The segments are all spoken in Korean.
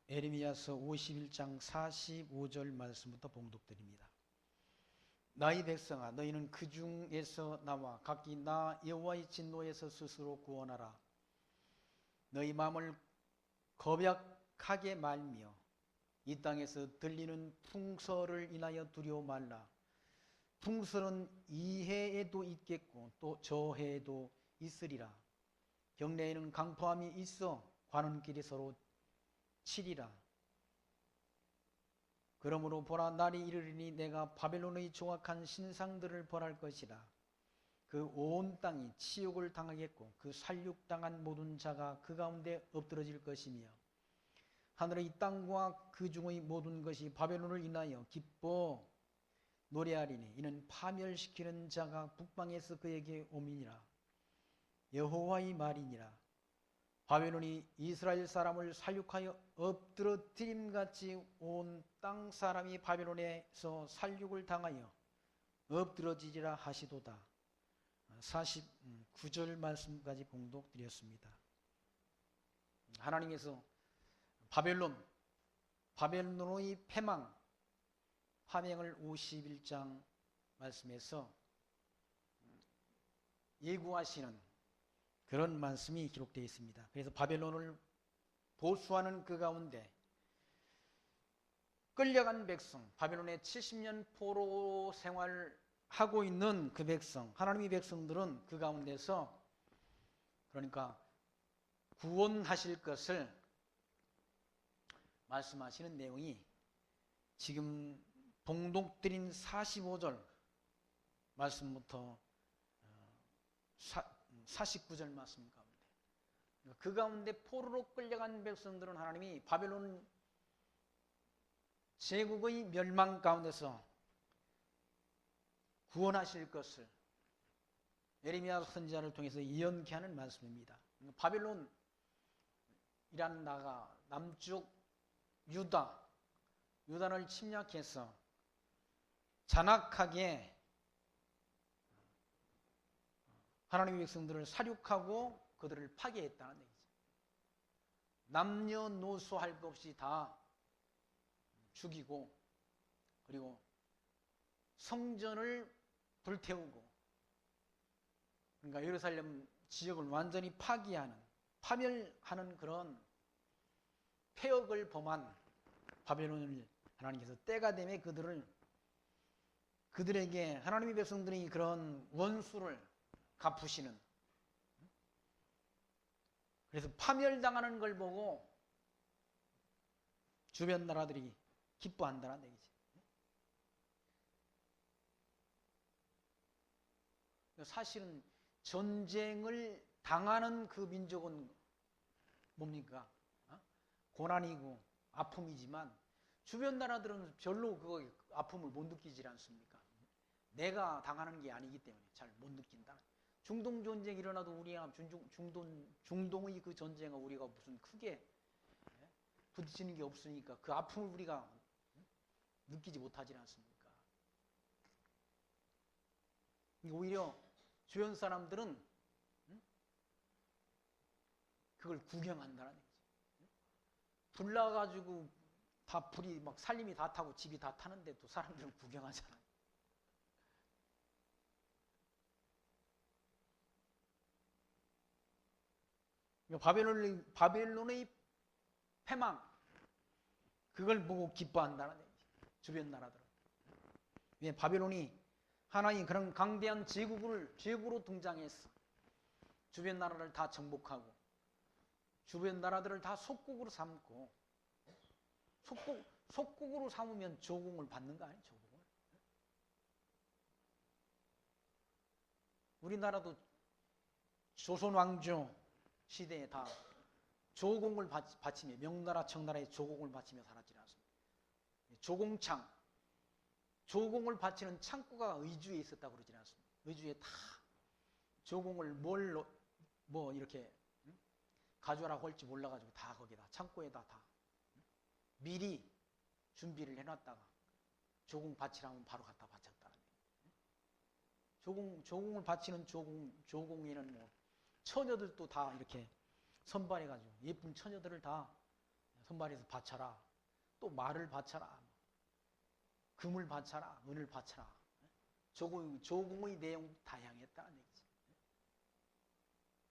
에레미야서 51장 45절 말씀부터 봉독드립니다. 나의 백성아, 너희는 그 중에서 나와 각기 나 여호와의 진노에서 스스로 구원하라. 너희 마음을 겁약하게 말며 이 땅에서 들리는 풍설을 인하여 두려워 말라. 풍설은 이 해에도 있겠고 또 저 해에도 있으리라. 경내에는 강포함이 있어 가는 길이 서로 치리라. 그러므로 보라, 날이 이르리니 내가 바벨론의 조악한 신상들을 벌할 것이라. 그 온 땅이 치욕을 당하겠고 그 살육당한 모든 자가 그 가운데 엎드러질 것이며 하늘의 땅과 그 중의 모든 것이 바벨론을 인하여 기뻐 노래하리니 이는 파멸시키는 자가 북방에서 그에게 오미니라. 여호와의 말이니라. 바벨론이 이스라엘 사람을 살육하여 엎드러뜨림같이 온 땅 사람이 바벨론에서 살육을 당하여 엎드러지리라 하시도다. 49절 말씀까지 봉독드렸습니다. 하나님께서 바벨론의 패망, 파명을 51장 말씀에서 예고하시는 그런 말씀이 기록되어 있습니다. 그래서 바벨론을 보수하는 그 가운데 끌려간 백성, 바벨론의 70년 포로 생활하고 있는 그 백성, 하나님의 백성들은 그 가운데서 그러니까 구원하실 것을 말씀하시는 내용이 지금 봉독드린 45절 말씀부터 49절 말씀 가운데, 그 가운데 포로로 끌려간 백성들은 하나님이 바벨론 제국의 멸망 가운데서 구원하실 것을 에레미야 선지자를 통해서 예언케 하는 말씀입니다. 바벨론이라는 나라가 남쪽 유다를 침략해서 잔악하게 하나님의 백성들을 살육하고 그들을 파괴했다는 얘기죠. 남녀노소 할 것 없이 다 죽이고, 그리고 성전을 불태우고, 그러니까 예루살렘 지역을 완전히 파멸하는 그런 폐역을 범한 바벨론을 하나님께서 때가 되매 그들에게 하나님의 백성들이 그런 원수를 갚으시는, 그래서 파멸당하는 걸 보고 주변 나라들이 기뻐한다는 얘기지. 사실은 전쟁을 당하는 그 민족은 뭡니까? 고난이고 아픔이지만 주변 나라들은 별로 그 아픔을 못 느끼지 않습니까? 내가 당하는 게 아니기 때문에 잘 못 느낀다. 중동 전쟁이 일어나도 우리가 중동의 그 전쟁을 우리가 무슨 크게 부딪히는 게 없으니까 그 아픔을 우리가 느끼지 못하지 않습니까? 오히려 주변 사람들은 그걸 구경한다는 얘기죠. 불 나가지고 다 불이 막 살림이 다 타고 집이 다 타는데 또 사람들은 구경하잖아요. 바벨론의 패망, 그걸 보고 기뻐한다는 얘기죠. 주변 나라들은. 왜? 바벨론이 하나의 그런 강대한 제국으로 등장했어. 주변 나라를 다 정복하고 주변 나라들을 다 속국으로 삼고, 속국으로 삼으면 조공을 받는 거 아니에요? 조공을. 우리나라도 조선 왕조 시대에 다 조공을 바치며, 명나라 청나라의 조공을 바치며 살았지 않습니까? 조공을 바치는 창고가 의주에 있었다고 그러지 않습니까? 의주에 다 조공을 이렇게 가져라고 할지 몰라가지고 다 거기다 창고에다 다 미리 준비를 해놨다가 조공 바치라면 바로 갖다 바쳤다는 얘기예요. 조공을 바치는 조공에는 처녀들도 다 이렇게 선발해가지고 예쁜 처녀들을 다 선발해서 바쳐라. 또 말을 바쳐라. 금을 바쳐라. 은을 바쳐라. 조공의 내용 다양했다는 얘기지.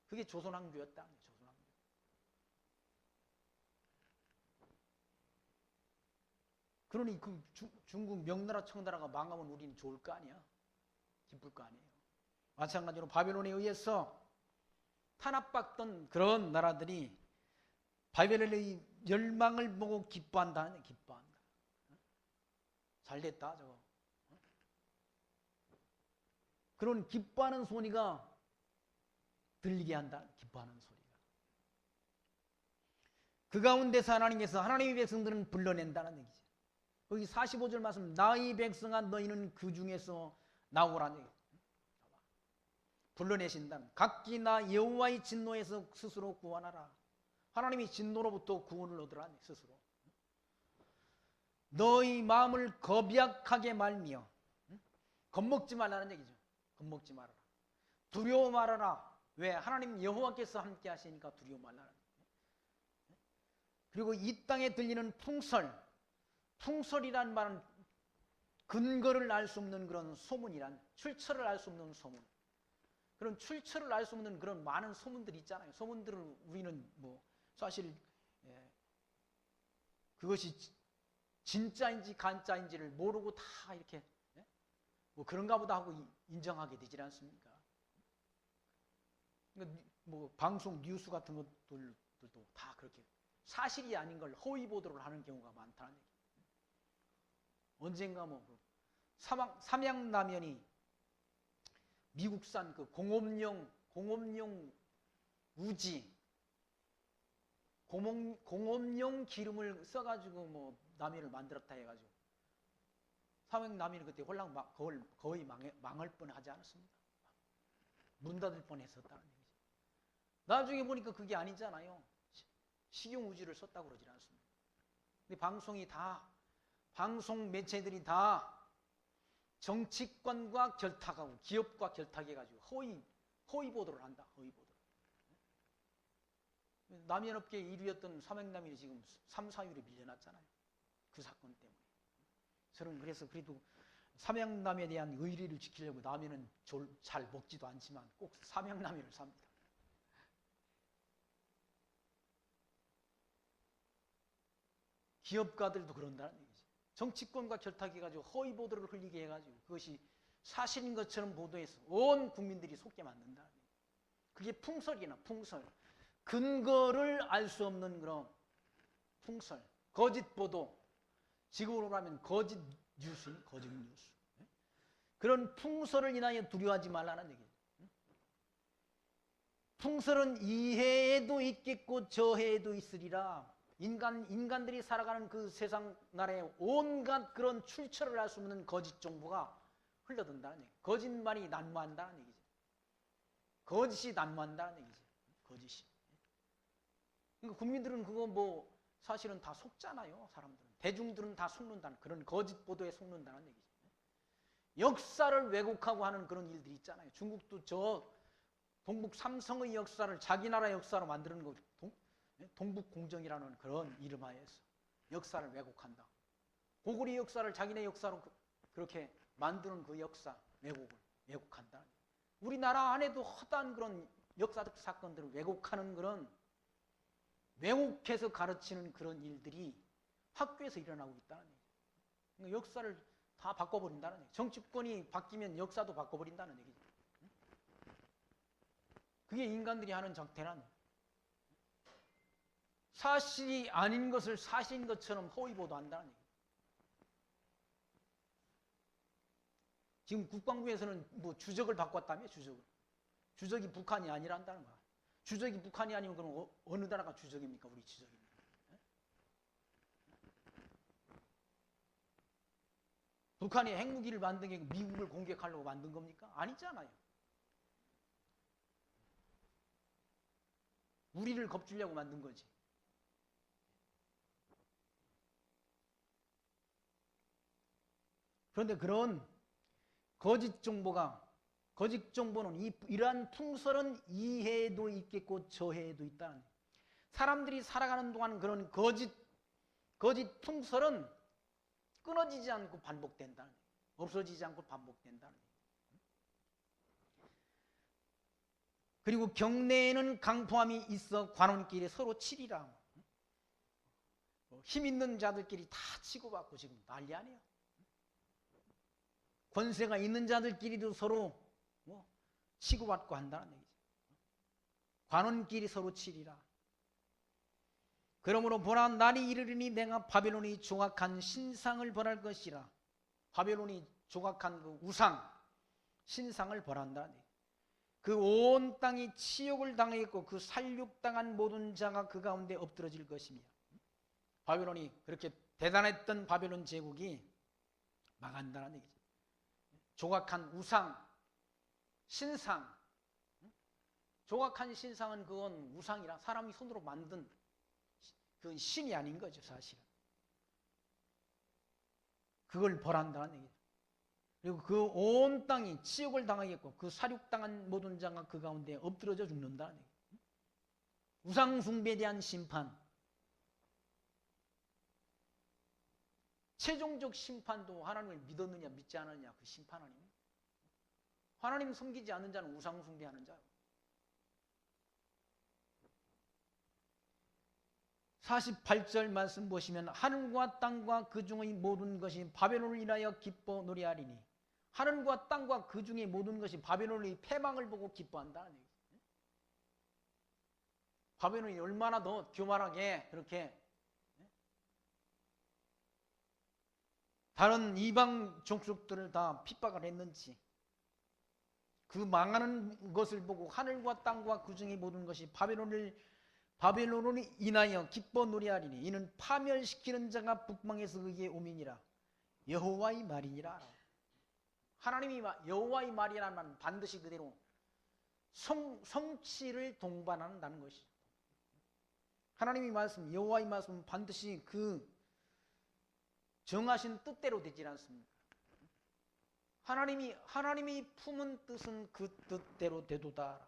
그게 조선왕조였다. 조선왕조. 그러니 그 중국 명나라 청나라가 망하면 우리는 좋을 거 아니야. 기쁠 거 아니에요. 마찬가지로 바벨론에 의해서 탄압받던 그런 나라들이 바벨론의 멸망을 보고 기뻐한다. 기뻐한다. 잘 됐다 저거. 그런 기뻐하는 소리가 들리게 한다. 기뻐하는 소리가. 그 가운데서 하나님께서 하나님의 백성들은 불러낸다는 얘기죠. 거기 45절 말씀, 나의 백성아 너희는 그 중에서 나오라는 얘기죠. 불러내신다는, 각기 나 여호와의 진노에서 스스로 구원하라. 하나님이 진노로부터 구원을 얻으라. 스스로. 너희 마음을 겁약하게 말며, 겁먹지 말라는 얘기죠. 겁먹지 말아라. 두려워 말아라. 왜? 하나님 여호와께서 함께 하시니까 두려워 말라는 얘기죠. 그리고 이 땅에 들리는 풍설이란 말은 근거를 알 수 없는 그런 소문이란, 출처를 알 수 없는 소문. 그런 출처를 알 수 없는 그런 많은 소문들이 있잖아요. 소문들을 우리는 뭐 사실 그것이 진짜인지 가짜인지를 모르고 다 이렇게 뭐 그런가 보다 하고 인정하게 되지 않습니까? 그러니까 뭐 방송 뉴스 같은 것들도 다 그렇게 사실이 아닌 걸 허위 보도를 하는 경우가 많다는 얘기. 언젠가 뭐 삼양라면이 미국산 그 공업용 우지 공업용 기름을 써가지고 뭐 라면을 만들었다 해가지고 삼양라면이 그때 거의 망할 뻔하지 않았습니까? 문 닫을 뻔했었다는 얘기죠. 나중에 보니까 그게 아니잖아요. 식용 우지를 썼다고 그러지 않습니다. 근데 방송 매체들이 다 정치권과 결탁하고 기업과 결탁해가지고 허위 보도를 한다. 허위 보도. 라면업계 1위였던 삼양라면이 지금 3, 4위로 밀려났잖아요. 그 사건 때문에. 저는 그래서 그래도 삼양라면에 대한 의리를 지키려고 라면은 잘 먹지도 않지만 꼭 삼양라면을 삽니다. 기업가들도 그런다는 얘기죠. 정치권과 결탁해가지고 허위 보도를 흘리게 해가지고 그것이 사실인 것처럼 보도해서 온 국민들이 속게 만든다는 얘기죠. 그게 풍설이나 풍설. 근거를 알 수 없는 그런 풍설. 거짓 보도. 지금으로 하면 거짓 뉴스. 그런 풍설을 인하여 두려워하지 말라는 얘기죠. 풍설은 이해에도 있겠고 저해에도 있으리라. 인간들이 살아가는 그 세상 나라에 온갖 그런 출처를 알 수 없는 거짓 정보가 흘러든다는 얘기죠. 거짓말이 난무한다는 얘기죠. 거짓이 난무한다는 얘기죠. 거짓이. 그러니까 국민들은 그거 뭐 사실은 다 속잖아요. 사람들은. 대중들은 다 속는다는 그런 거짓 보도에 속는다는 얘기죠. 역사를 왜곡하고 하는 그런 일들이 있잖아요. 중국도 저 동북 삼성의 역사를 자기 나라 역사로 만드는 거 동북공정이라는 그런 이름하에서 역사를 왜곡한다. 고구려 역사를 자기네 역사로 그렇게 만드는 그 역사 왜곡한다. 우리나라 안에도 허다한 그런 역사적 사건들을 왜곡하는 그런 왜곡해서 가르치는 그런 일들이 학교에서 일어나고 있다는 얘기죠. 그러니까 역사를 다 바꿔버린다는 얘기죠. 정치권이 바뀌면 역사도 바꿔버린다는 얘기죠. 그게 인간들이 하는 작태란 사실이 아닌 것을 사실인 것처럼 허위 보도한다는 얘기죠. 지금 국방부에서는 뭐 주적을 바꿨다며 주적이 북한이 아니란다는 거야. 주적이 북한이 아니면 그럼 어느 나라가 주적입니까? 우리 주적입니까? 북한이 핵무기를 만든 게 미국을 공격하려고 만든 겁니까? 아니잖아요. 우리를 겁주려고 만든 거지. 그런데 그런 거짓 정보는 이러한 풍설은 이해에도 있겠고 저해에도 있다는, 사람들이 살아가는 동안 그런 거짓 거짓 풍설은 끊어지지 않고 반복된다는 얘기예요. 없어지지 않고 반복된다는 얘기예요. 그리고 경내에는 강포함이 있어 관원끼리 서로 치리라. 힘 있는 자들끼리 다 치고받고 지금 난리 아니에요. 권세가 있는 자들끼리도 서로 치고받고 한다는 얘기죠. 관원끼리 서로 치리라. 그러므로 보라, 날이 이르리니 내가 바벨론이 조각한 신상을 벌할 것이라. 바벨론이 조각한 그 우상, 신상을 벌한다는 얘기예요. 그 온 땅이 치욕을 당하겠고 그 살육당한 모든 자가 그 가운데 엎드러질 것이며. 바벨론이 그렇게 대단했던 바벨론 제국이 망한다는 얘기죠. 조각한 우상, 신상. 조각한 신상은 그건 우상이라 사람이 손으로 만든 그건 신이 아닌 거죠, 사실은. 그걸 벌한다는 얘기죠. 그리고 그 온 땅이 치욕을 당하겠고 그 살육당한 모든 자가 그 가운데 엎드러져 죽는다는 얘기죠. 우상 숭배에 대한 심판. 최종적 심판도 하나님을 믿었느냐 믿지 않았느냐 그 심판 아닙니까? 하나님 섬기지 않는 자는 우상 숭배하는 자요. 48절 말씀 보시면 하늘과 땅과 그 중의 모든 것이 바벨론을 인하여 기뻐 노래하리니. 하늘과 땅과 그 중의 모든 것이 바벨론의 패망을 보고 기뻐한다는 얘기죠. 바벨론이 얼마나 더 교만하게 그렇게 다른 이방 족속들을 다 핍박을 했는지 그 망하는 것을 보고 하늘과 땅과 그 중의 모든 것이 바벨론을 인하여 기뻐 노래하리니. 이는 파멸시키는 자가 북방에서 그에게 오미니라. 여호와의 말이니라. 하나님이 여호와의 말이라면 반드시 그대로 성취를 동반한다는 것이죠. 하나님의 말씀, 여호와의 말씀은 반드시 그 정하신 뜻대로 되질 않습니까? 하나님이 품은 뜻은 그 뜻대로 되도다.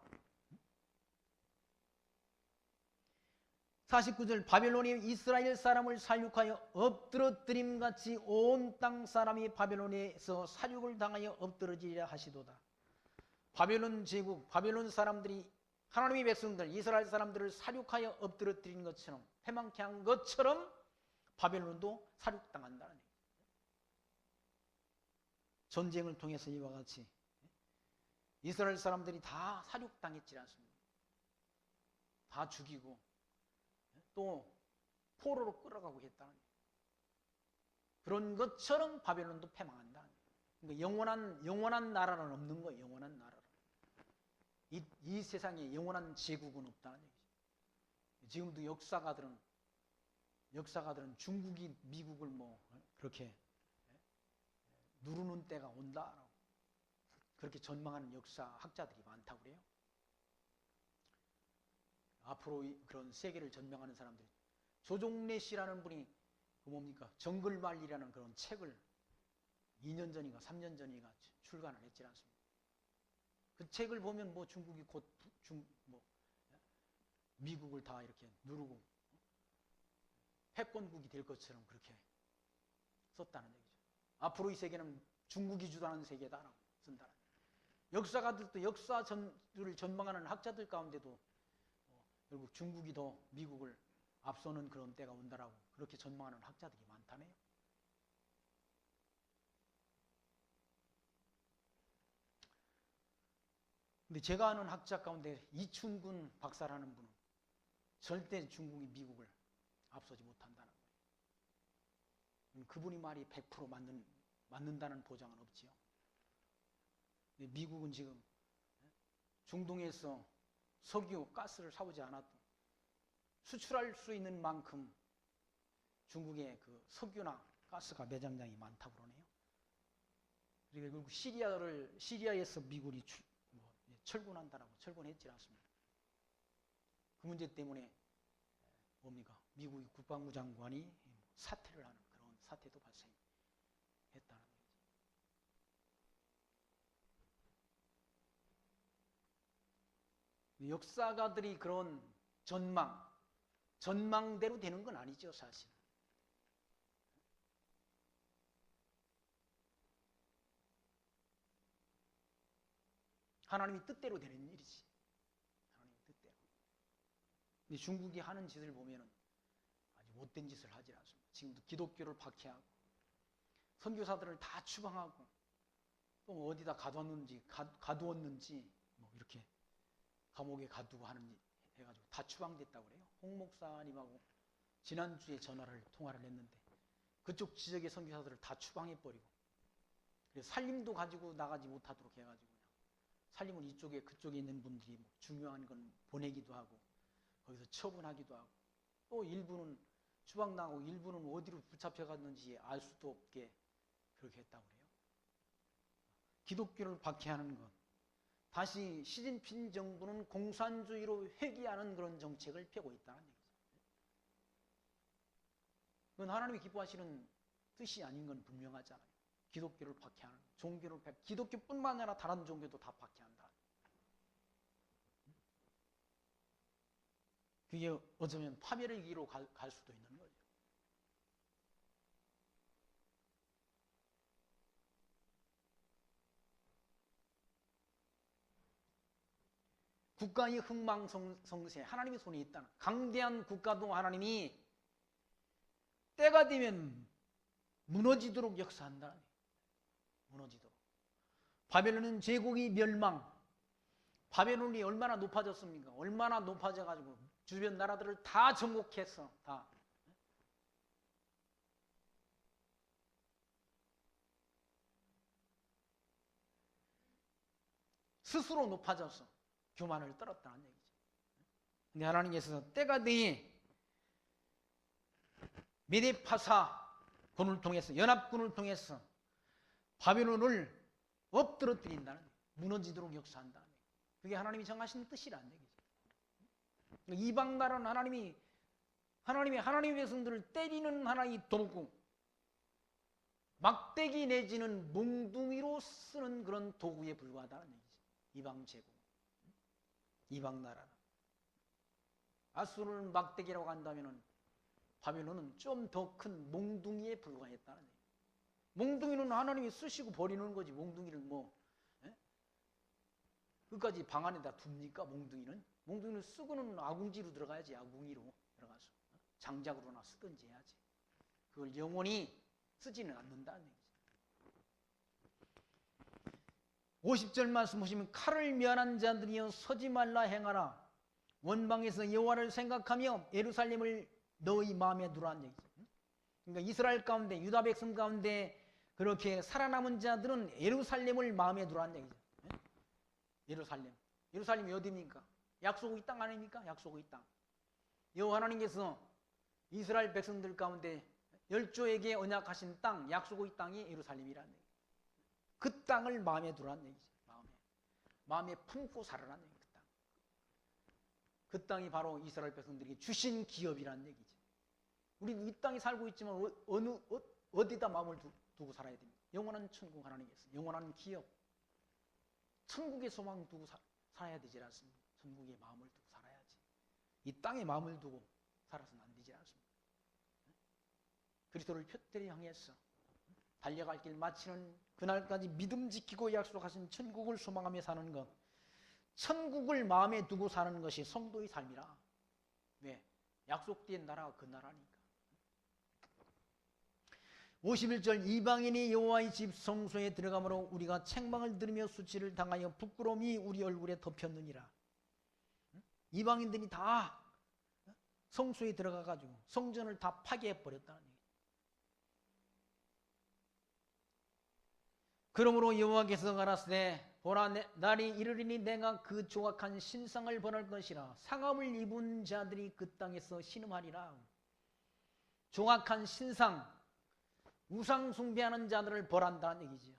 49절 바벨론이 이스라엘 사람을 살육하여 엎드러뜨림같이 온 땅 사람이 바벨론에서 살육을 당하여 엎드러지리라 하시도다. 바벨론 제국, 바벨론 사람들이 하나님의 백성들, 이스라엘 사람들을 살육하여 엎드러뜨린 것처럼, 패망케 한 것처럼 바벨론도 살육당한다는 얘기예요. 전쟁을 통해서 이와 같이 이스라엘 사람들이 다 살육당했지 않습니까? 다 죽이고 또 포로로 끌어가고 했다는 거예요. 그런 것처럼 바벨론도 패망한다. 그러니까 영원한 나라는 없는 거예요. 영원한 나라는. 이 세상에 영원한 제국은 없다는 얘기죠. 지금도 역사가들은 중국이 미국을 그렇게 누르는 때가 온다라고 그렇게 전망하는 역사학자들이 많다고 그래요. 앞으로 그런 세계를 전망하는 사람들이 조종래 씨라는 분이 그 뭡니까 정글말리라는 그런 책을 2년 전인가 3년 전인가 출간을 했지 않습니까? 그 책을 보면 중국이 곧 미국을 다 이렇게 누르고 패권국이 될 것처럼 그렇게 썼다는 얘기죠. 앞으로 이 세계는 중국이 주도하는 세계다라고 쓴다는 얘기죠. 역사가들도 역사를 전망하는 학자들 가운데도 결국 중국이 더 미국을 앞서는 그런 때가 온다라고 그렇게 전망하는 학자들이 많다네요. 근데 제가 아는 학자 가운데 이춘근 박사라는 분은 절대 중국이 미국을 앞서지 못한다는 거예요. 그분이 말이 100% 맞는다는 보장은 없지요. 근데 미국은 지금 중동에서 석유, 가스를 사오지 않아도 수출할 수 있는 만큼 중국의 그 석유나 가스가 매장량이 많다고 그러네요. 그리고 시리아에서 미군이 철군한다라고 철군했지 않습니까? 그 문제 때문에 뭡니까? 미국의 국방부 장관이 사퇴를 하는 그런 사태도 발생했다는 거죠. 역사가들이 그런 전망대로 되는 건 아니죠, 사실. 하나님의 뜻대로 되는 일이지. 하나님의 뜻대로. 근데 중국이 하는 짓을 보면은 아주 못된 짓을 하지 않습니다. 지금도 기독교를 박해하고 선교사들을 다 추방하고 또 어디다 가두었는지 뭐 이렇게 감옥에 가두고 하는 일 해가지고 다 추방됐다고 그래요. 홍 목사님하고 지난주에 통화를 했는데 그쪽 지역의 선교사들을 다 추방해버리고 그래서 살림도 가지고 나가지 못하도록 해가지고 그냥 살림은 그쪽에 있는 분들이 뭐 중요한 건 보내기도 하고 거기서 처분하기도 하고 또 일부는 추방당하고 일부는 어디로 붙잡혀갔는지 알 수도 없게 그렇게 했다고 그래요. 기독교를 박해하는 것. 다시 시진핑 정부는 공산주의로 회귀하는 그런 정책을 펴고 있다는 얘기죠. 그건 하나님이 기뻐하시는 뜻이 아닌 건 분명하잖아요. 기독교를 박해하는 종교를 기독교뿐만 아니라 다른 종교도 다 박해한다. 그게 어쩌면 파멸의 길로 갈 수도 있는 거죠. 국가의 흥망성쇠, 하나님의 손에 있다는 강대한 국가도 하나님이 때가 되면 무너지도록 역사한다. 무너지도록. 바벨론은 제국이 멸망. 바벨론이 얼마나 높아졌습니까? 얼마나 높아져가지고 주변 나라들을 다 정복해서 다. 스스로 높아져서 교만을 떨었다는 얘기죠. 근데 하나님께서 때가 되니 메데파사군을 통해서 연합군을 통해서 바벨론을 엎드러뜨린다는 얘기죠. 무너지도록 역사한다는 얘기죠. 그게 하나님이 정하신 뜻이라는 얘기죠. 이방 나라는 하나님의 백성들을 때리는 하나의 도구, 막대기 내지는 몽둥이로 쓰는 그런 도구에 불과하다는 얘기죠. 이방 제국, 이방 나라는. 아수르는 막대기라고 한다면은 바벨론은 좀 더 큰 몽둥이에 불과했다는 얘기죠. 몽둥이는 하나님이 쓰시고 버리는 거지. 몽둥이를 끝까지 방 안에다 둡니까? 몽둥이는 쓰고는 아궁지로 들어가야지. 아궁이로 들어가서 장작으로나 쓰든지 해야지. 그걸 영원히 쓰지는 않는다는 얘기죠. 50절 말씀 보시면 칼을 면한 자들이여 서지 말라 행하라. 원방에서 여호와를 생각하며 예루살렘을 너희 마음에 두라는 얘기죠. 그러니까 이스라엘 가운데 유다 백성 가운데 그렇게 살아남은 자들은 예루살렘을 마음에 두라는 얘기죠. 예루살렘이 어디입니까? 약속의 땅 아닙니까? 약속의 땅. 여호와 하나님께서 이스라엘 백성들 가운데 열조에게 언약하신 땅, 약속의 땅이 예루살렘이라는 얘기죠. 그 땅을 마음에 두라는 얘기죠. 마음에 품고 살아라는 얘기죠. 그 땅이 바로 이스라엘 백성들에게 주신 기업이라는 얘기죠. 우리 이 땅에 살고 있지만 어디다 마음을 두고 살아야 됩니까? 영원한 천국 하나님께서 영원한 기업, 천국의 소망 두고 살아야 되지 않습니까? 천국의 마음을 두고 살아야지. 이 땅에 마음을 두고 살아서는 안 되지 않습니까? 그리스도를 표대로 향해서 달려갈 길 마치는 그날까지 믿음 지키고 약속하신 천국을 소망하며 사는 것, 천국을 마음에 두고 사는 것이 성도의 삶이라. 왜? 약속된 나라가 그 나라니까. 51절 이방인이 여호와의 집 성소에 들어가므로 우리가 책망을 들으며 수치를 당하여 부끄러움이 우리 얼굴에 덮였느니라. 이방인들이 다 성소에 들어가가지고 성전을 다 파괴해버렸다는 얘기죠. 그러므로 여호와께서 가라사대 보라 날이 이르리니 내가 그 조각한 신상을 벌할 것이라. 상함을 입은 자들이 그 땅에서 신음하리라. 조각한 신상, 우상 숭배하는 자들을 벌한다는 얘기죠.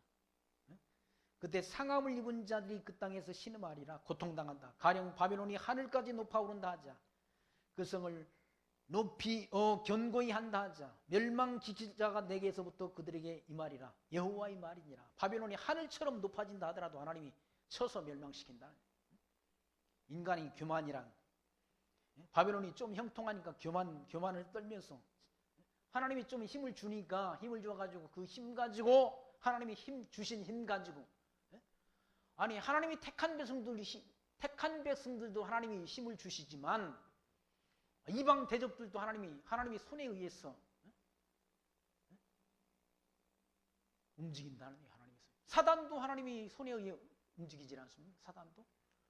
그때 상함을 입은 자들이 그 땅에서 신음하리라. 고통당한다. 가령 바벨론이 하늘까지 높아오른다 하자. 그 성을 높이 견고히 한다 하자. 멸망지킬 자가 내게서부터 그들에게 임하리라. 여호와의 말이니라. 바벨론이 하늘처럼 높아진다 하더라도 하나님이 쳐서 멸망시킨다. 인간이 교만이란, 바벨론이 좀 형통하니까 교만을 떨면서 하나님이 좀 힘을 주니까 힘을 줘가지고 그 힘 가지고 하나님이 주신 힘 가지고 아니 하나님이 택한 백성들도 하나님이 힘을 주시지만 이방 대적들도 하나님이 손에 의해서 움직인다는 게 하나님의 손. 사단도 하나님이 손에 의해 움직이지 않습니까?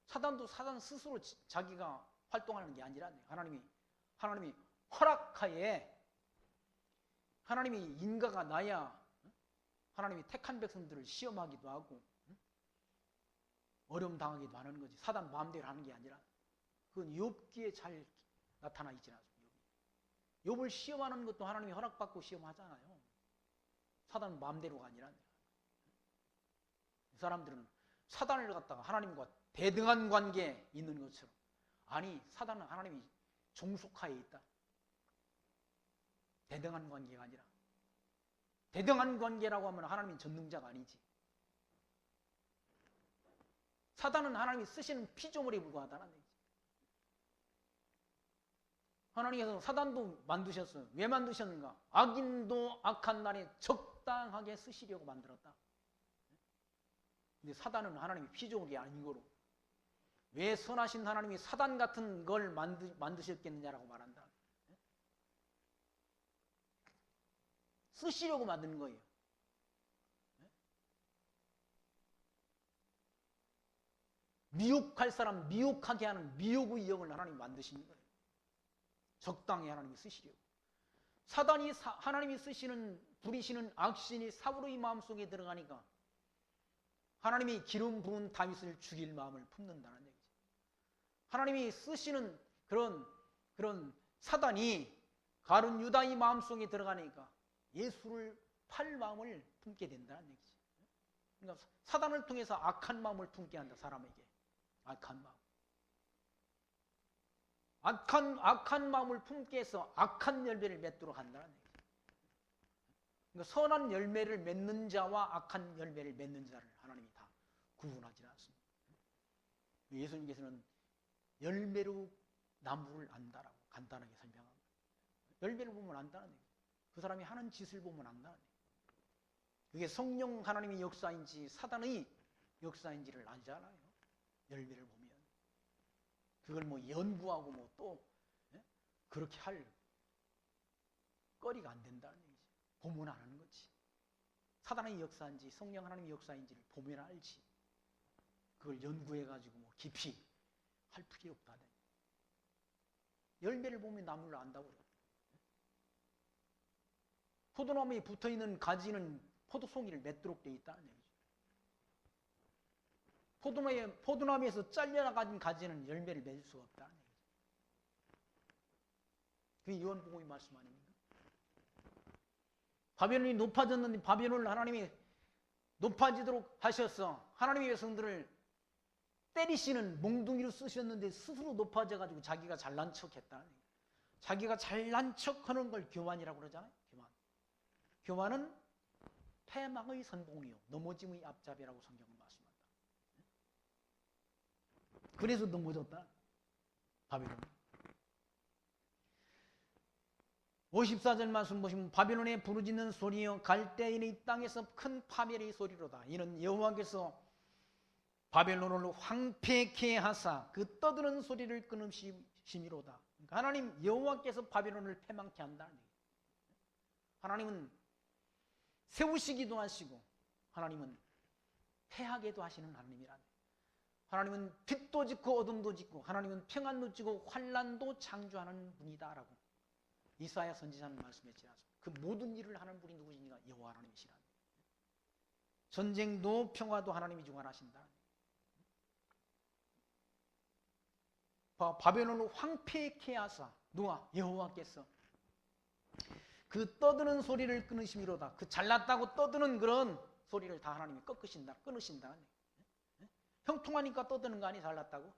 사단도 사단 스스로 자기가 활동하는 게 아니라 하나님이 허락하에 하나님이 인가가 나야 하나님이 택한 백성들을 시험하기도 하고 어려움 당하기도 하는 거지. 사단 마음대로 하는 게 아니라 그건 욥기에 잘 나타나 있지 않습니까? 욥을 시험하는 것도 하나님이 허락받고 시험하잖아요. 사단 마음대로가 아니라. 이 사람들은 사단을 갖다가 하나님과 대등한 관계에 있는 것처럼, 아니 사단은 하나님이 종속하에 있다. 대등한 관계가 아니라, 대등한 관계라고 하면 하나님이 전능자가 아니지. 사단은 하나님이 쓰시는 피조물에 불과하다는 얘기지. 하나님께서 사단도 만드셨어요. 왜 만드셨는가? 악인도 악한 날에 적당하게 쓰시려고 만들었다. 근데 사단은 하나님이 피조물이 아닌 거로 왜 선하신 하나님이 사단 같은 걸 만드셨겠느냐라고 말한다. 쓰시려고 만든 거예요. 미혹할 사람 미혹하게 하는 미혹의 영을 하나님이 만드신 거예요. 적당히 하나님이 쓰시려고. 사단이 하나님이 부리시는 악신이 사울의 마음속에 들어가니까 하나님이 기름 부은 다윗을 죽일 마음을 품는다는 얘기죠. 하나님이 쓰시는 그런 사단이 가룟 유다의 마음속에 들어가니까 예수를 팔 마음을 품게 된다는 얘기죠. 그러니까 사단을 통해서 악한 마음을 품게 한다. 사람에게 악한 마음. 악한 마음을 품게 해서 악한 열매를 맺도록 한다는 얘기죠. 그러니까 선한 열매를 맺는 자와 악한 열매를 맺는 자를 하나님이 다 구분하지 않습니다. 예수님께서는 열매로 나무를 안다라고 간단하게 설명합니다. 열매를 보면 안다는 얘기죠. 그 사람이 하는 짓을 보면 안다는 얘기죠. 그게 성령 하나님의 역사인지 사단의 역사인지를 알잖아요. 열매를 보면. 그걸 뭐 연구하고 뭐 또 그렇게 할 거리가 안 된다는 얘기죠. 보면 아는 거지. 사단의 역사인지 성령 하나님의 역사인지를 보면 알지. 그걸 연구해가지고 뭐 깊이 할 필요 없다는. 열매를 보면 나무를 안다고 그래요. 포도나무에 붙어있는 가지는 포도송이를 맺도록 되어 있다는 얘기죠. 포도나무에서 잘려나간 가지는 열매를 맺을 수가 없다는 얘기죠. 그게 요한복음의 말씀 아닙니까? 바벨론이 높아졌는데 바벨론을 하나님이 높아지도록 하셔서 하나님의 백성들을 때리시는 몽둥이로 쓰셨는데 스스로 높아져가지고 자기가 잘난 척했다는 얘기죠. 자기가 잘난 척하는 걸 교만이라고 그러잖아요. 교만은 패망의 선봉이요 넘어짐의 앞잡이라고 성경은 말씀합니다. 그래서 넘어졌다. 바벨론. 54절 말씀 보시면 바벨론의 부르짖는 소리여 갈대인의 땅에서 큰 파멸의 소리로다. 이는 여호와께서 바벨론을 황폐케 하사 그 떠드는 소리를 끊으심이로다. 그러니까 하나님 여호와께서 바벨론을 패망케 한다는 얘기예요. 하나님은 세우시기도 하시고 하나님은 패하게도 하시는 하나님이라네. 하나님은 빛도 짓고 어둠도 짓고 하나님은 평안도 지고 환난도 창조하는 분이다라고 이사야 선지자는 말씀했지 않습니까? 그 모든 일을 하는 분이 누구시니까 여호와 하나님이시라네. 전쟁도 평화도 하나님이 주관하신다. 바벨론을 황폐케 하사 누가? 여호와께서 그 떠드는 소리를 끊으심이로다. 그 잘났다고 떠드는 그런 소리를 다 하나님이 끊으신다. 형통하니까 떠드는 거 아니? 잘났다고?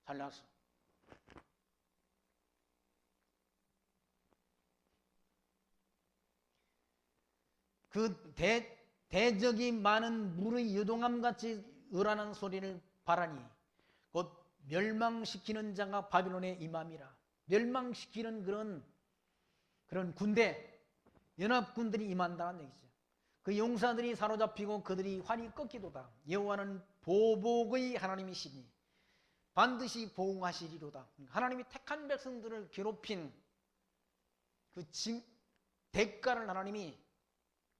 잘났어. 그 대적이 많은 물의 유동함같이 으라는 소리를 바라니 곧 멸망시키는 자가 바빌론에 임함이라. 멸망시키는 그런 군대, 연합군들이 임한다는 얘기죠. 그 용사들이 사로잡히고 그들이 활이 꺾이도다. 여호와는 보복의 하나님이시니 반드시 보응하시리로다. 하나님이 택한 백성들을 괴롭힌 그 대가를 하나님이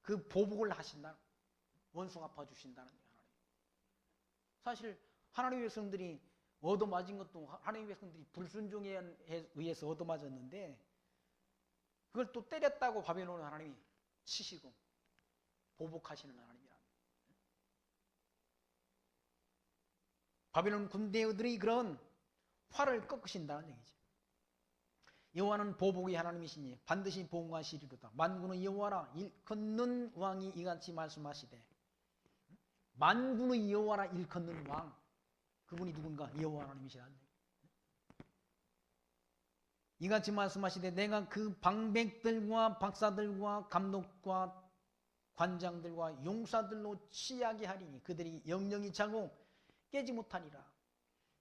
그 보복을 하신다. 원수 갚아주신다는 거예요. 사실 하나님의 백성들이 얻어맞은 것도 하나님의 백성들이 불순종에 의해서 얻어맞았는데 그걸 또 때렸다고 바벨론 하나님이 치시고 보복하시는 하나님이랍니다. 바벨론 군대들이 그런 활을 꺾으신다는 얘기죠. 여호와는 보복의 하나님이시니 반드시 보응하시리로다. 만군의 여호와라 일컫는 왕이 이같이 말씀하시되, 만군의 여호와라 일컫는 왕, 그분이 누군가? 여호와 하나님이시라는 얘기죠. 이같이 말씀하시되 내가 그 방백들과 박사들과 감독과 관장들과 용사들로 취하게 하리니 그들이 영영이 자고 깨지 못하니라.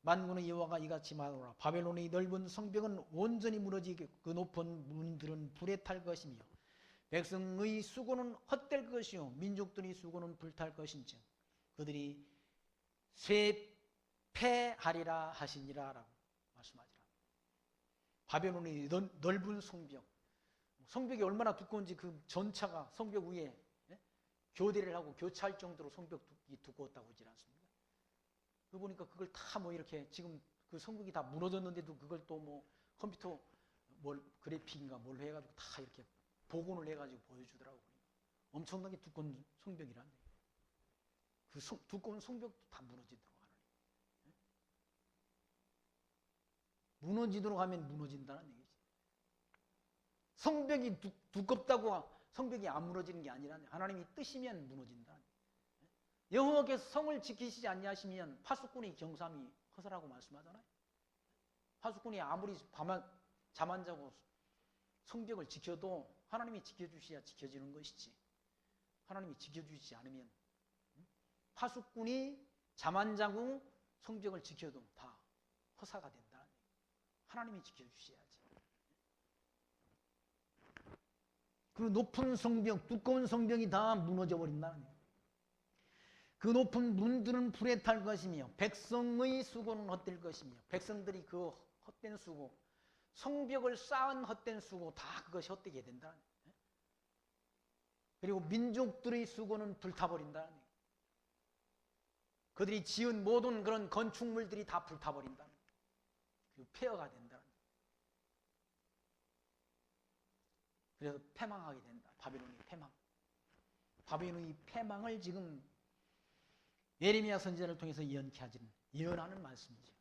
만군의 여호와가 이같이 말하노라. 바벨론의 넓은 성벽은 온전히 무너지고 그 높은 문들은 불에 탈 것이며 백성의 수고는 헛될 것이요 민족들의 수고는 불탈 것인즉 그들이 쇠폐하리라 하시니라 라고 말씀하지라. 바벨론의 넓은 성벽, 성벽이 얼마나 두꺼운지 그 전차가 성벽 위에 교대를 하고 교차할 정도로 성벽이 두꺼웠다고 하지 않습니까? 그 보니까 그걸 다 뭐 이렇게 지금 그 성벽이 다 무너졌는데도 그걸 또 뭐 컴퓨터 뭘 그래픽인가 뭘 해가지고 다 이렇게 복원을 해가지고 보여주더라고요. 엄청나게 두꺼운 성벽이란 그 두꺼운 성벽도 다 무너지도록 하나님. 무너지도록 하면 무너진다는 얘기지. 성벽이 두껍다고 성벽이 안 무너지는 게 아니라 하나님이 뜨시면 무너진다. 여호와께서 성을 지키시지 아니하시면 파수꾼의 경삼이 허사라고 말씀하잖아요. 파수꾼이 아무리 잠 안 자고 성벽을 지켜도 하나님이 지켜주셔야 지켜지는 것이지, 하나님이 지켜주시지 않으면 파수꾼이 잠 안 자고 성벽을 지켜도 다 허사가 된다. 하나님이 지켜주셔야지. 그 높은 성벽, 두꺼운 성벽이 다 무너져 버린다는 거예요. 그 높은 문들은 불에 탈 것이며 백성의 수고는 헛될 것이며 백성들이 그 헛된 수고, 성벽을 쌓은 헛된 수고 다 그것이 헛되게 된다는 거예요. 그리고 민족들의 수고는 불타버린다는 거예요. 그들이 지은 모든 그런 건축물들이 다 불타버린다는 거예요. 그 폐허가 된다는 거예요. 그래서 패망하게 된다. 바벨론이 패망. 바벨론의 패망을 지금 예레미야 선지자를 통해서 예언하는 말씀이죠.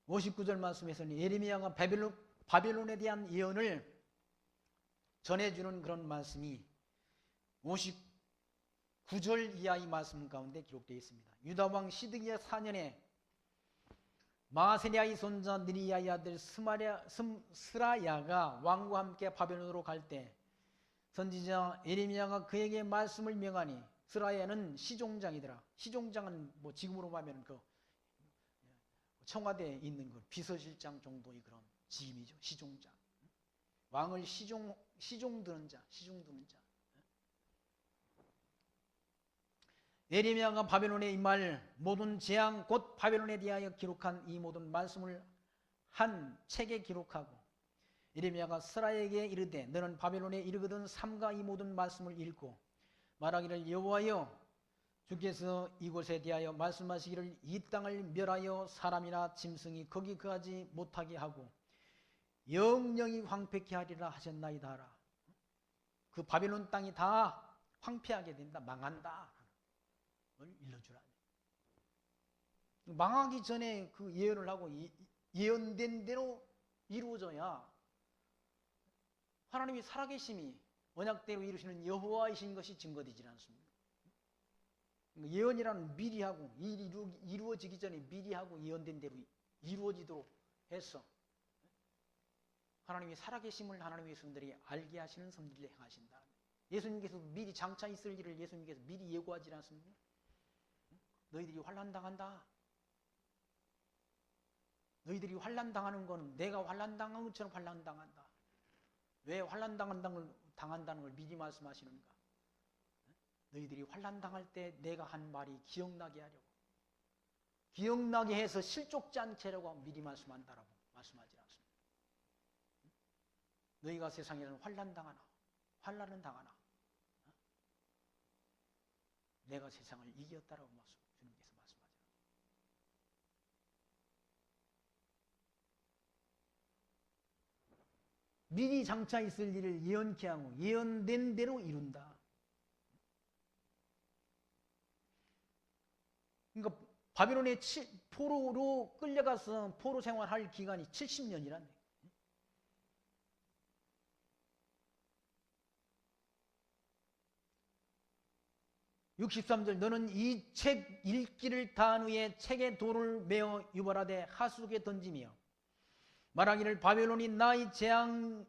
(59절) 말씀에서는 예레미야가 바벨론에 대한 예언을 전해주는 그런 말씀이 59절 이하의 말씀 가운데 기록되어 있습니다. 유다 왕 시드기야 4년에 마세리아의 손자 느리야의 아들 스라야가 왕과 함께 바벨론으로 갈 때 선지자 예레미야가 그에게 말씀을 명하니, 스라야는 시종장이더라. 시종장은 뭐 지금으로 말하면 그 청와대에 있는 그 비서실장 정도의 그런 직임이죠. 시종장. 왕을 시종 드는 자. 예레미야가 바벨론에 임할 모든 재앙 곧 바벨론에 대하여 기록한 이 모든 말씀을 한 책에 기록하고 예레미야가 스라에게 이르되 너는 바벨론에 이르거든 삼가 이 모든 말씀을 읽고 말하기를 여호와여 주께서 이곳에 대하여 말씀하시기를 이 땅을 멸하여 사람이나 짐승이 거기 거하지 못하게 하고 영영이 황폐케 하리라 하셨나이다 하라. 그 바벨론 땅이 다 황폐하게 된다. 망한다. 일러주라. 망하기 전에 그 예언을 하고 예언된 대로 이루어져야 하나님이 살아계심이 언약대로 이루시는 여호와이신 것이 증거되지 않습니까? 예언이라는 미리 하고 일이 이루어지기 전에 미리 하고 예언된 대로 이루어지도록 해서 하나님이 살아계심을 하나님의 백성들이 알게 하시는 섭리를 행하신다. 예수님께서 미리 장차 있을 일을 예수님께서 미리 예고하지 않습니까? 너희들이 환난 당한다. 너희들이 환난 당하는 거는 내가 환난 당한 것처럼 환난 당한다. 왜 환난 당한다는 걸 미리 말씀하시는가? 너희들이 환난 당할 때 내가 한 말이 기억나게 하려고, 기억나게 해서 실족지 않게 하려고 미리 말씀한다라고 말씀하지 않습니다. 너희가 세상에는 환난 당하나, 환난은 당하나, 내가 세상을 이겼다라고 주님께서 말씀하잖아요. 미리 장차 있을 일을 예언케 하고 예언된 대로 이룬다. 그러니까 바빌론의 포로로 끌려가서 포로 생활할 기간이 70년이란 얘기예요. 63절 너는 이 책 읽기를 다한 후에 책에 돌을 메어 유발하되 하수속에 던지며 말하기를 바벨론이 나의 재앙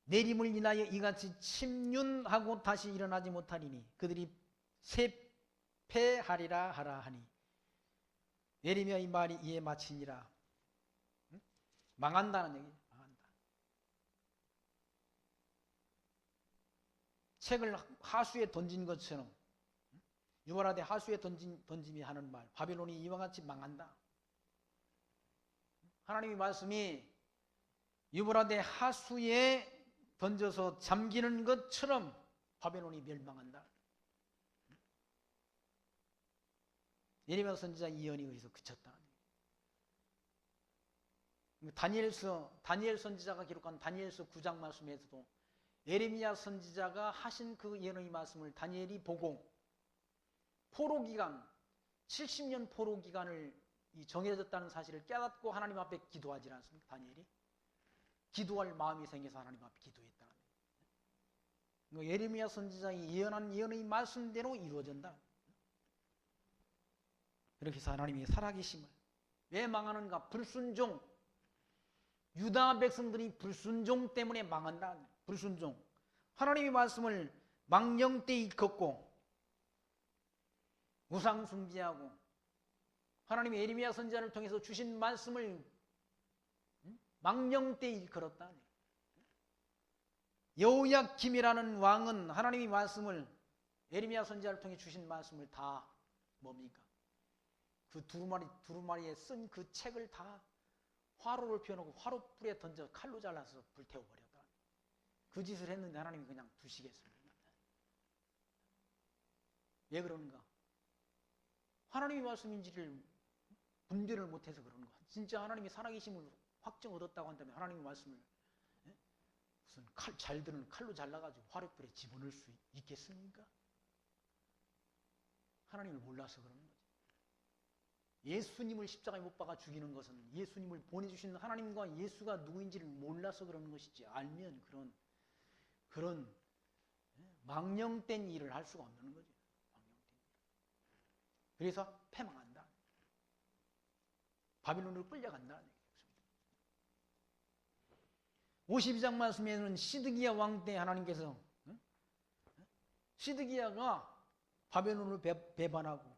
내림을 인하여 이같이 침륜하고 다시 일어나지 못하리니 그들이 쇠폐하리라 하라 하니 예레미야의 말이 이에 마치니라. 망한다는 얘기죠. 망한다. 책을 하수에 던진 것처럼 유발하되 하수에 던짐이 하는 말, 바벨론이 이와 같이 망한다. 하나님의 말씀이 유발하되 하수에 던져서 잠기는 것처럼 바벨론이 멸망한다. 예레미야 선지자 예언이 거기서 그쳤다. 다니엘 선지자가 기록한 다니엘서 9장 말씀에서도 예레미야 선지자가 하신 그 예언의 말씀을 다니엘이 보고 포로기간 70년 포로기간을 정해졌다는 사실을 깨닫고 하나님 앞에 기도하지 않습니까? 다니엘이 기도할 마음이 생겨서 하나님 앞에 기도했다. 예레미야 선지자의 예언한 예언의 말씀대로 이루어진다. 이렇게 해서 하나님이 살아계심을 왜 망하는가? 불순종. 유다 백성들이 불순종 때문에 망한다. 불순종. 하나님의 말씀을 망령 때 일컫고 우상 숭배하고 하나님의 예레미야 선지자를 통해서 주신 말씀을 망령 때 일컬었다. 여호야김이라는 왕은 하나님의 말씀을 예레미야 선지자를 통해 주신 말씀을 다 뭡니까? 그 두루마리에 쓴 그 책을 다 화로를 피워놓고 화로불에 던져 칼로 잘라서 불태워버렸다. 그 짓을 했는데 하나님이 그냥 두시겠습니까? 왜 그러는가? 하나님의 말씀인지를 분별을 못해서 그러는 거야. 진짜 하나님이 살아계심을 확증 얻었다고 한다면 하나님의 말씀을 무슨 잘 드는 칼로 잘라가지고 화로불에 집어넣을 수 있겠습니까? 하나님을 몰라서 그러는 거지. 예수님을 십자가에 못 박아 죽이는 것은 예수님을 보내주신 하나님과 예수가 누구인지를 몰라서 그러는 것이지, 알면 그런 망령된 일을 할 수가 없는 거지. 그래서 패망한다. 바빌론으로 끌려간다. 52장 말씀에는 시드기야 왕 때 하나님께서 시드기야가 바벨론을 배반하고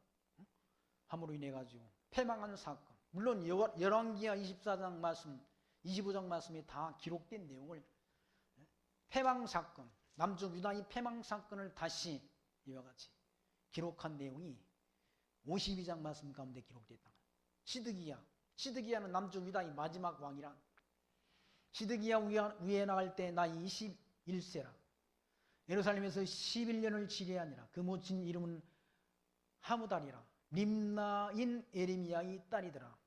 함으로 인해 가지고 패망한 사건, 물론 열왕기야 24장 말씀, 25장 말씀에 다 기록된 내용을 패망 사건, 남쪽 유다의 패망 사건을 다시 이와 같이 기록한 내용이 52장 말씀 가운데 기록됐다. 시드기야는 남쪽 유다의 마지막 왕이라. 시드기야 위에 나갈 때 나이 21세라. 예루살렘에서 11년을 지내하니라. 그 모친 이름은 하무달이라. 림나인 에레미야의 딸이더라.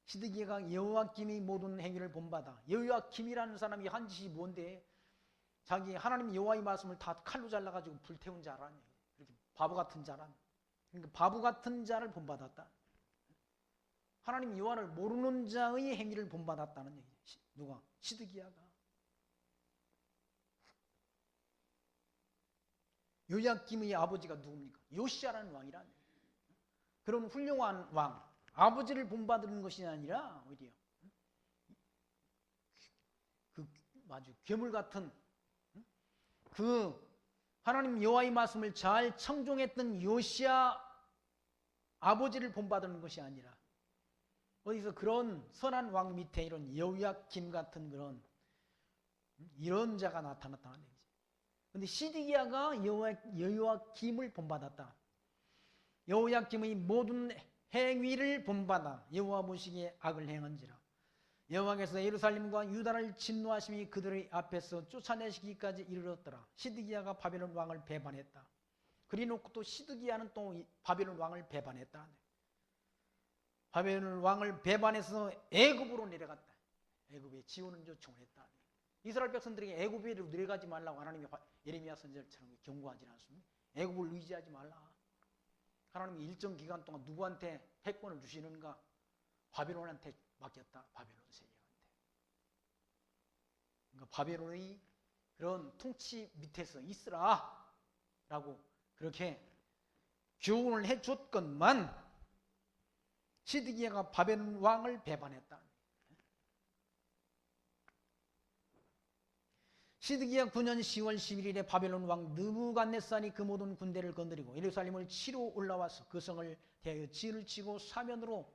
시드기야가 여호야김의 모든 행위를 본받아. 여호야김이라는 사람이 한 짓이 뭔데? 자기 하나님 여호와의 말씀을 다 칼로 잘라가지고 불태운 자라니. 이렇게 바보 같은 자란. 그러니까 바보 같은 자를 본받았다. 하나님 여호와를 모르는 자의 행위를 본받았다는 얘기죠. 누가? 시드기야가. 요야김의 아버지가 누굽니까? 요시야라는 왕이란. 그런 훌륭한 왕, 아버지를 본받는 것이 아니라 어디요? 그 아주 괴물 같은 그 하나님 여호와의 말씀을 잘 청종했던 요시야 아버지를 본받는 것이 아니라 어디서 그런 선한 왕 밑에 이런 여호야김 같은 그런 이런 자가 나타났다는 얘기지. 근데 시드기야가 여호야김을 본받았다. 여호야김의 모든 행위를 본받아 여호와 보시기에 악을 행한지라. 여호와께서 예루살렘과 유다를 진노하심이 그들의 앞에서 쫓아내시기까지 이르렀더라. 시드기야가 바벨론 왕을 배반했다. 그리놓고 또 시드기야는 또 바벨론 왕을 배반했다. 바벨론 왕을 배반해서 애굽으로 내려갔다. 애굽에 지원을 요청을 했다. 이스라엘 백성들에게 애굽으로 내려가지 말라고 하나님이 예레미야 선지자처럼 경고하지 않습니까? 애굽을 의지하지 말라. 하나님이 일정 기간 동안 누구한테 패권을 주시는가? 바벨론한테 맡겼다. 바벨론 세력한테. 그러니까 바벨론의 그런 통치 밑에서 있으라 라고 그렇게 교훈을 해줬건만 시드기야가 바벨론 왕을 배반했다. 시드기야 9년 10월 11일에 바벨론 왕 느부갓네살이 그 모든 군대를 건드리고 예루살렘을 치러 올라와서 그 성을 대하여 진을 치고 사면으로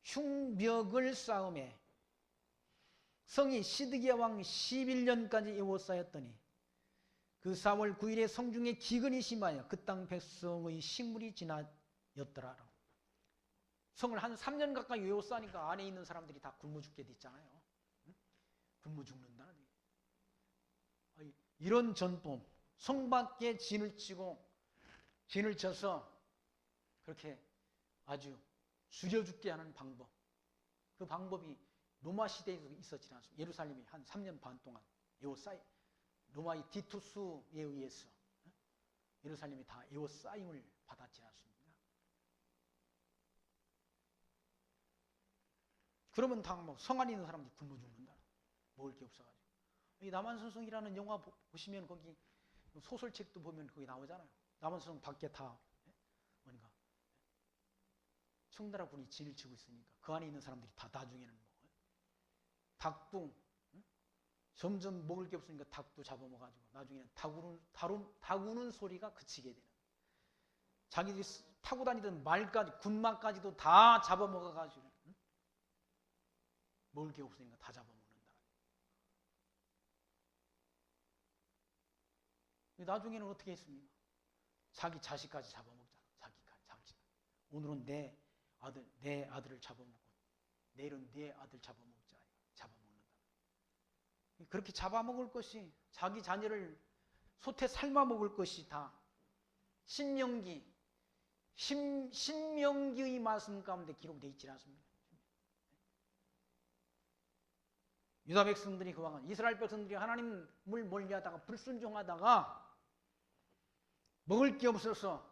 흉벽을 쌓음에 성이 시드기야 왕 11년까지 에워싸였더니 그 4월 9일에 성중에 기근이 심하여 그 땅 백성의 식물이 지나였더라. 성을 한 3년 가까이 에워싸니까 안에 있는 사람들이 다 굶어 죽게 됐잖아요. 굶어 죽는다는 얘기. 이런 전통, 성 밖에 진을 치고 진을 쳐서 그렇게 아주 줄여 죽게 하는 방법, 그 방법이 로마 시대에도 있었지 않습니까? 예루살렘이 한 3년 반 동안 로마의 디투스에 의해서 예루살렘이 다 에워싸임을 받았지 않습니까? 그러면 다 성 안에 있는 사람들이 굶어 죽는다. 먹을 게 없어가지고. 이 남한산성이라는 영화 보시면 거기 소설책도 보면 거기 나오잖아요. 남한산성 밖에 다 뭔가 청나라 군이 진을 치고 있으니까 그 안에 있는 사람들이 다 나중에는 먹어요. 닭도 점점 먹을 게 없으니까 닭도 잡아먹어가지고 나중에는 닭 우는 소리가 그치게 되는. 자기들이 타고 다니던 말까지 군마까지도 다 잡아먹어가지고 먹을 게 없으니까 다 잡아먹는다. 나중에는 어떻게 했습니까? 자기 자식까지 잡아먹잖아. 자식. 오늘은 내 아들을 잡아먹고 내일은 내 아들 잡아먹자. 잡아먹는다. 그렇게 잡아먹을 것이 자기 자녀를 솥에 삶아먹을 것이 다 신명기의 말씀 가운데 기록되어 있지 않습니까? 유다 백성들이 그 왕은 이스라엘 백성들이 하나님을 멀리하다가 불순종하다가 먹을 게 없어서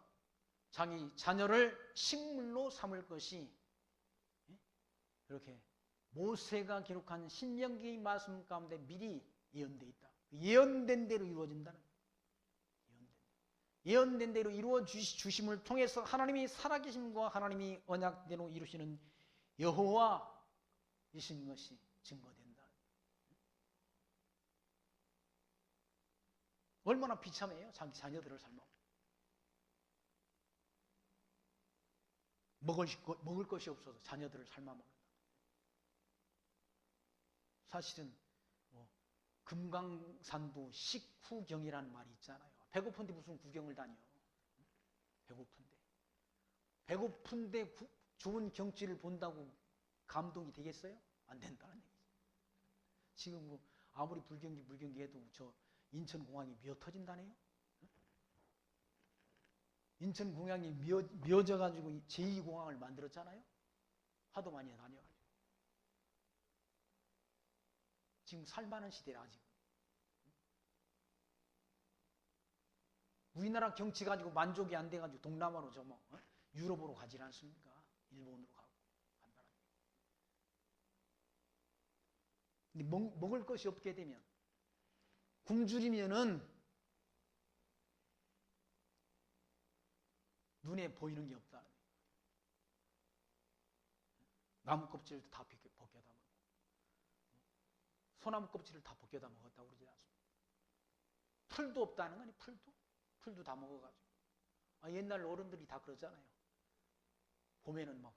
자기 자녀를 식물로 삼을 것이 그렇게 모세가 기록한 신명기의 말씀 가운데 미리 예언되어 있다. 예언된 대로 이루어진다는 거예요. 예언된 대로 이루어 주심을 통해서 하나님이 살아계심과 하나님이 언약대로 이루시는 여호와이신 것이 증거된다. 얼마나 비참해요. 자기 자녀들을 삶아. 먹을 것이 없어서 자녀들을 삶아먹는다. 사실은 금강산도 식후경이라는 말이 있잖아요. 배고픈데 무슨 구경을 다녀. 배고픈데 좋은 경치를 본다고 감동이 되겠어요? 안 된다는 얘기죠. 지금 아무리 불경기 해도 저 인천공항이 미어 터진다네요. 인천공항이 미어져가지고 제2공항을 만들었잖아요. 하도 많이 다녀가지고. 지금 살만한 시대라 아직. 우리나라 경치 가지고 만족이 안 돼가지고 동남아로 유럽으로 가지 않습니까? 일본으로 가고 간다는. 근데 먹을 것이 없게 되면 굶주리면은 눈에 보이는 게 없다. 나무 껍질도 다 벗겨다 먹고 소나무 껍질을 다 벗겨다 먹었다고 그러지 않습니까? 풀도 없다는 거니 풀도 다 먹어가지고. 옛날 어른들이 다 그러잖아요. 봄에는 막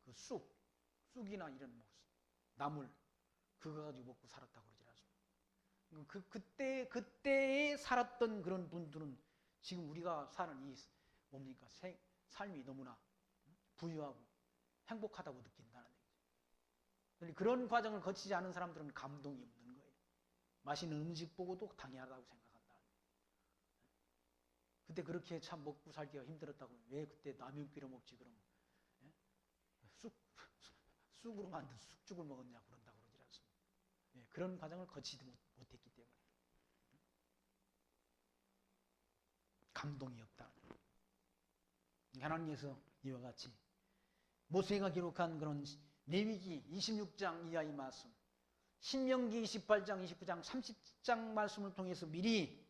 그 쑥이나 이런 나물 그거 가지고 먹고 살았다고 그러지 않습니까? 그때에 살았던 그런 분들은 지금 우리가 사는 이 뭡니까? 삶이 너무나 부유하고 행복하다고 느낀다는 얘기죠. 그런 과정을 거치지 않은 사람들은 감동이 없는 거예요. 맛있는 음식 보고도 당연하다고 생각한다. 그때 그렇게 참 먹고 살기가 힘들었다고 왜 그때 라면 끓여 먹지 그럼 쑥으로 만든 쑥죽을 먹었냐 그런다고 그러지 않습니까? 그런 과정을 거치지 못했기 때문에 감동이 없다. 하나님께서 이와 같이 모세가 기록한 그런 레위기 26장 이하의 말씀, 신명기 28장, 29장, 30장 말씀을 통해서 미리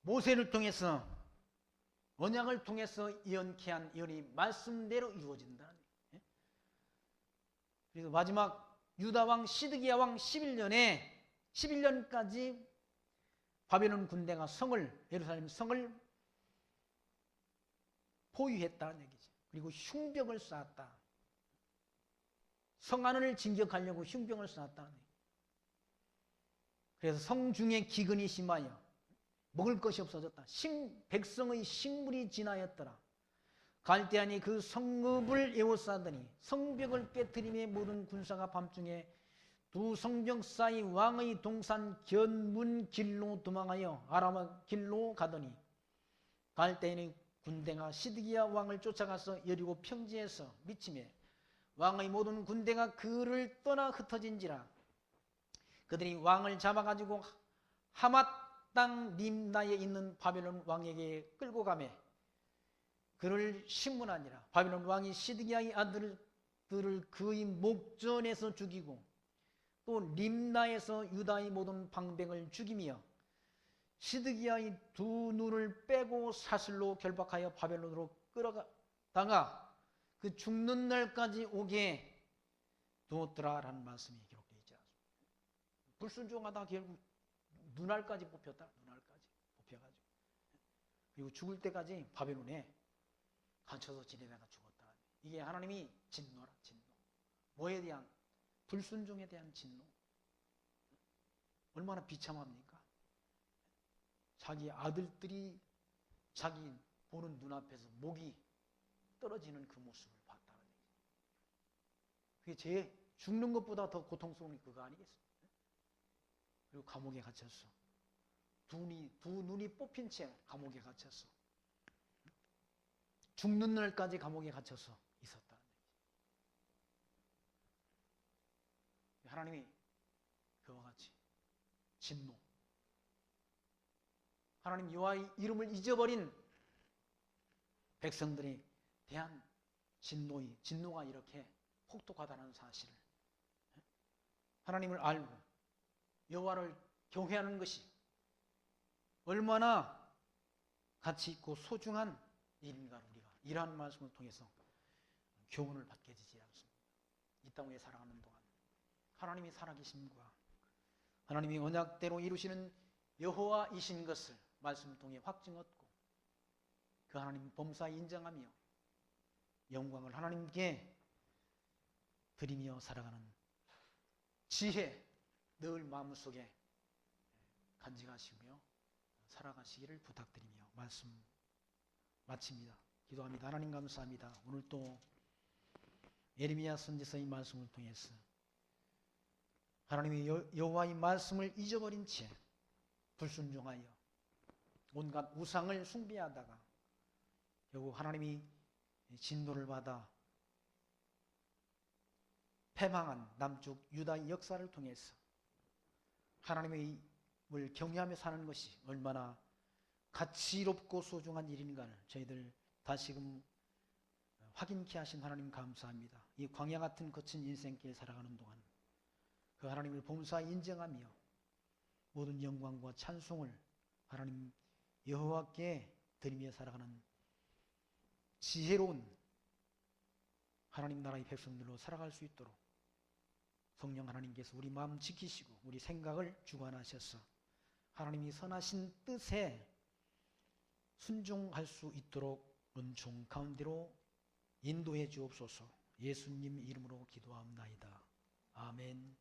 모세를 통해서 언약을 통해서 예언케 한 예언이 말씀대로 이루어진다는 얘기예요. 그래서 마지막 유다 왕 시드기야 왕 11년까지 바벨론 군대가 예루살렘 성을 포위했다는 얘기죠. 그리고 흉병을 쌓았다. 성 안을 진격하려고 흉병을 쌓았다는 얘기예요. 그래서 성중에 기근이 심하여 먹을 것이 없어졌다. 백성의 식물이 진하였더라. 갈대아니 그 성읍을 에워싸더니 성벽을 깨뜨림에 모든 군사가 밤중에 두 성벽 사이 왕의 동산 견문 길로 도망하여 아람 길로 가더니 갈대아니 군대가 시드기야 왕을 쫓아가서 여리고 평지에서 미침에 왕의 모든 군대가 그를 떠나 흩어진지라. 그들이 왕을 잡아가지고 하맛 땅 림나에 있는 바벨론 왕에게 끌고 가매 그를 신문하니라. 바벨론 왕이 시드기야의 아들들을 그의 목전에서 죽이고 또 림나에서 유다의 모든 방백을 죽이며 시드기야의 두 눈을 빼고 사슬로 결박하여 바벨론으로 끌어가다가 그 죽는 날까지 오게 두었더라라는 말씀이 기록되어 있지 않습니까? 불순종하다 결국 눈알까지 뽑혔다. 눈알까지 뽑혀가지고 그리고 죽을 때까지 바벨론에 갇혀서 지내다가 죽었다. 이게 하나님이 진노라. 진노. 뭐에 대한? 불순종에 대한 진노. 얼마나 비참합니까? 자기 아들들이 자기 보는 눈앞에서 목이 떨어지는 그 모습을 봤다는 얘기죠. 그게 죽는 것보다 더 고통스러운 게 그거 아니겠습니까? 그리고 감옥에 갇혔어. 두 눈이 뽑힌 채 감옥에 갇혔어. 죽는 날까지 감옥에 갇혀서 있었다는 얘기죠. 하나님이 그와 같이 진노. 하나님 여호와의 이름을 잊어버린 백성들에 대한 진노가 이렇게 혹독하다는 사실을 하나님을 알고 여호와를 경외하는 것이 얼마나 가치 있고 소중한 일인가를 우리가 이러한 말씀을 통해서 교훈을 받게 되지 않습니다. 이 땅 위에 살아가는 동안 하나님이 살아계심과 하나님이 언약대로 이루시는 여호와이신 것을 말씀을 통해 확증 얻고 그 하나님 범사 인정하며 영광을 하나님께 드리며 살아가는 지혜 늘 마음속에 간직하시며 살아가시기를 부탁드리며 말씀 마칩니다. 기도합니다. 하나님 감사합니다. 오늘 또 예레미야 선지서의 말씀을 통해서 하나님의 여호와의 말씀을 잊어버린 채 불순종하여 온갖 우상을 숭배하다가 결국 하나님이 진노를 받아 패망한 남쪽 유다의 역사를 통해서 하나님을 경외하며 사는 것이 얼마나 가치롭고 소중한 일인가를 저희들 다시금 확인케 하신 하나님 감사합니다. 이 광야 같은 거친 인생길 살아가는 동안 그 하나님을 범사 인정하며 모든 영광과 찬송을 하나님 여호와께 드리며 살아가는 지혜로운 하나님 나라의 백성들로 살아갈 수 있도록 성령 하나님께서 우리 마음 지키시고 우리 생각을 주관하셔서 하나님이 선하신 뜻에 순종할 수 있도록 은총 가운데로 인도해 주옵소서. 예수님 이름으로 기도합나이다. 아멘.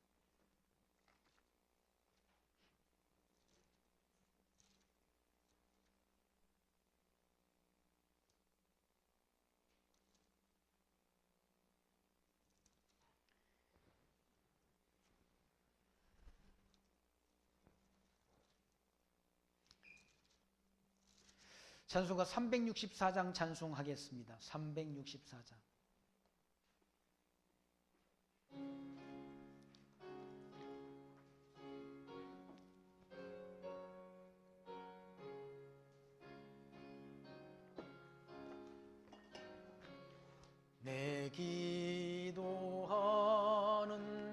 찬송가 364장 찬송하겠습니다. 364장. 내 기도하는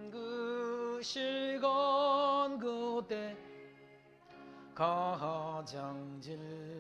그 시간 그때 가장 즐거운